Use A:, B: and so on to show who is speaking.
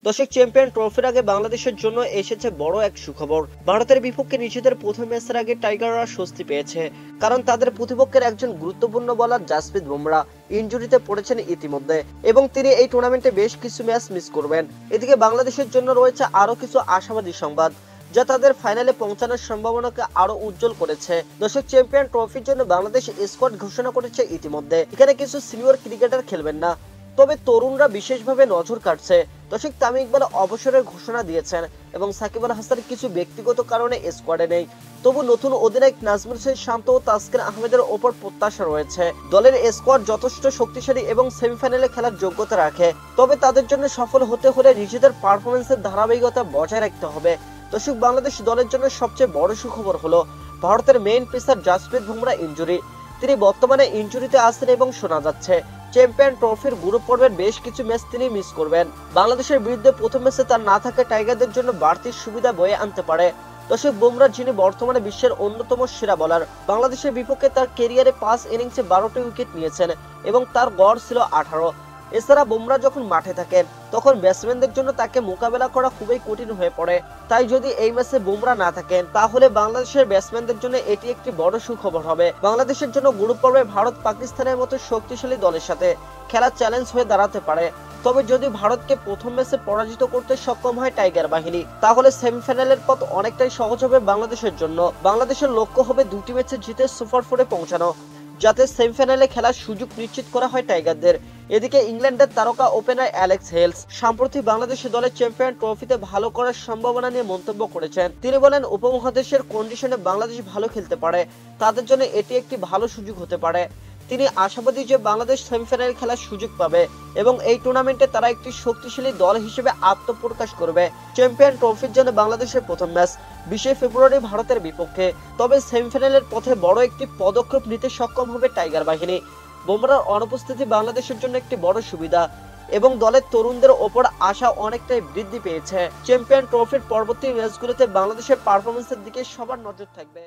A: দর্শক, চ্যাম্পিয়ন ট্রফির আগে বাংলাদেশের জন্য এসেছে বড় এক সুখবর। ভারতের বিপক্ষে নিজেদের প্রথম ম্যাচের আগে টাইগাররা স্বস্তি পেয়েছে, কারণ তাদের প্রতিপক্ষের একজন গুরুত্বপূর্ণ বোলার জাসপ্রীত বুমরাহ ইনজুরিতে পড়েছেন ইতিমধ্যে এবং তিনি এই টুর্নামেন্টে বেশ কিছু ম্যাচ মিস করবেন। এদিকে বাংলাদেশের জন্য রয়েছে আরো কিছু আশাবাদী সংবাদ, যা তাদের ফাইনালে পৌঁছানোর সম্ভাবনাকে আরো উজ্জ্বল করেছে। দর্শক, চ্যাম্পিয়ন ট্রফির জন্য বাংলাদেশ স্কোয়াড ঘোষণা করেছে ইতিমধ্যে। এখানে কিছু সিনিয়র ক্রিকেটার খেলবেন না, তবে তরুণরা বিশেষভাবে নজর কাটছে। দর্শক, তামিম ইকবাল অবসরের ঘোষণা দিয়েছেন এবং সাকিব আল হাসান কিছু ব্যক্তিগত কারণে স্কোয়াডে নেই। তবু নতুন অধিনায়ক নাজমুল হোসেন শান্ত ও তাসকিন আহমেদের ওপর প্রত্যাশা রয়েছে। দলের স্কোয়াড যথেষ্ট শক্তিশালী এবং সেমিফাইনালে খেলার যোগ্যতা রাখে, তবে তাদের জন্য সফল হতে হলে নিজেদের পারফরমেন্সের ধারাবাহিকতা বজায় রাখতে হবে। দর্শক, বাংলাদেশ দলের জন্য সবচেয়ে বড় সুখবর হলো ভারতের main pacer Jasprit Bumrah injury. তিনি বর্তমানে ইনজুরিতে আছেন এবং শোনা যাচ্ছে চ্যাম্পিয়ন ট্রফির গ্রুপ পর্বের বেশ কিছু ম্যাচ তিনি মিস করবেন। বাংলাদেশের বিরুদ্ধে প্রথম ম্যাচে তার না থাকা টাইগারদের জন্য বাড়তি সুবিধা বয়ে আনতে পারে। দর্শক, বুমরাহ যিনি বর্তমানে বিশ্বের অন্যতম সেরা বোলার, বাংলাদেশের বিপক্ষে তার ক্যারিয়ারে 5 ইনিংসে 12টি উইকেট নিয়েছেন এবং তার গড় ছিল 18। এছাড়া বুমরাহ যখন মাঠে থাকেন তখন ব্যাটসম্যানদের জন্য তাকে মোকাবেলা করা খুবই কঠিন হয়ে পড়ে। তাই যদি এই ম্যাচে বুমরাহ না থাকেন তাহলে বাংলাদেশের ব্যাটসম্যানদের জন্য এটি একটি বড় সুখবর হবে। বাংলাদেশের জন্য গ্রুপ পর্বে ভারত পাকিস্তানের মতো শক্তিশালী দলের সাথে খেলা চ্যালেঞ্জ হয়ে দাঁড়াতে পারে। তবে যদি ভারতকে প্রথম ম্যাচে পরাজিত করতে সক্ষম হয় টাইগার বাহিনী, তাহলে সেমিফাইনালের পথ অনেকটাই সহজ হবে বাংলাদেশের জন্য। বাংলাদেশের লক্ষ্য হবে দুটি ম্যাচে জিতে সুপার ফোরে পৌঁছানো, যাতে সেমিফাইনালে খেলার সুযোগ নিশ্চিত করা হয় টাইগারদের। এদিকে ইংল্যান্ডের তারকা ওপেনার অ্যালেক্স হেলস সম্প্রতি বাংলাদেশের দলের চ্যাম্পিয়ন ট্রফিতে ভালো করার সম্ভাবনা নিয়ে মন্তব্য করেছেন। তিনি বলেন, উপমহাদেশের কন্ডিশনে বাংলাদেশ ভালো খেলতে পারে, তাদের জন্য এটি একটি ভালো সুযোগ হতে পারে। তিনি আশাবাদী যে বাংলাদেশ সেমিফাইনালে খেলার সুযোগ পাবে এবং এই টুর্নামেন্টে তারা একটি শক্তিশালী দল হিসেবে আত্মপ্রকাশ করবে। চ্যাম্পিয়ন ট্রফির জন্য বাংলাদেশের প্রথম ম্যাচ 20 ফেব্রুয়ারি ভারতের বিপক্ষে। তবে সেমিফাইনালের পথে বড় একটি পদক্ষেপ নিতে সক্ষম হবে টাইগার বাহিনী। বুমরাহর অনুপস্থিতি বাংলাদেশের জন্য একটি বড় সুবিধা এবং দলের তরুণদের ওপর আশা অনেকটাই বৃদ্ধি পেয়েছে। চ্যাম্পিয়ন ট্রফির পরবর্তী ম্যাচগুলোতে বাংলাদেশের পারফরমেন্সের দিকে সবার নজর থাকবে।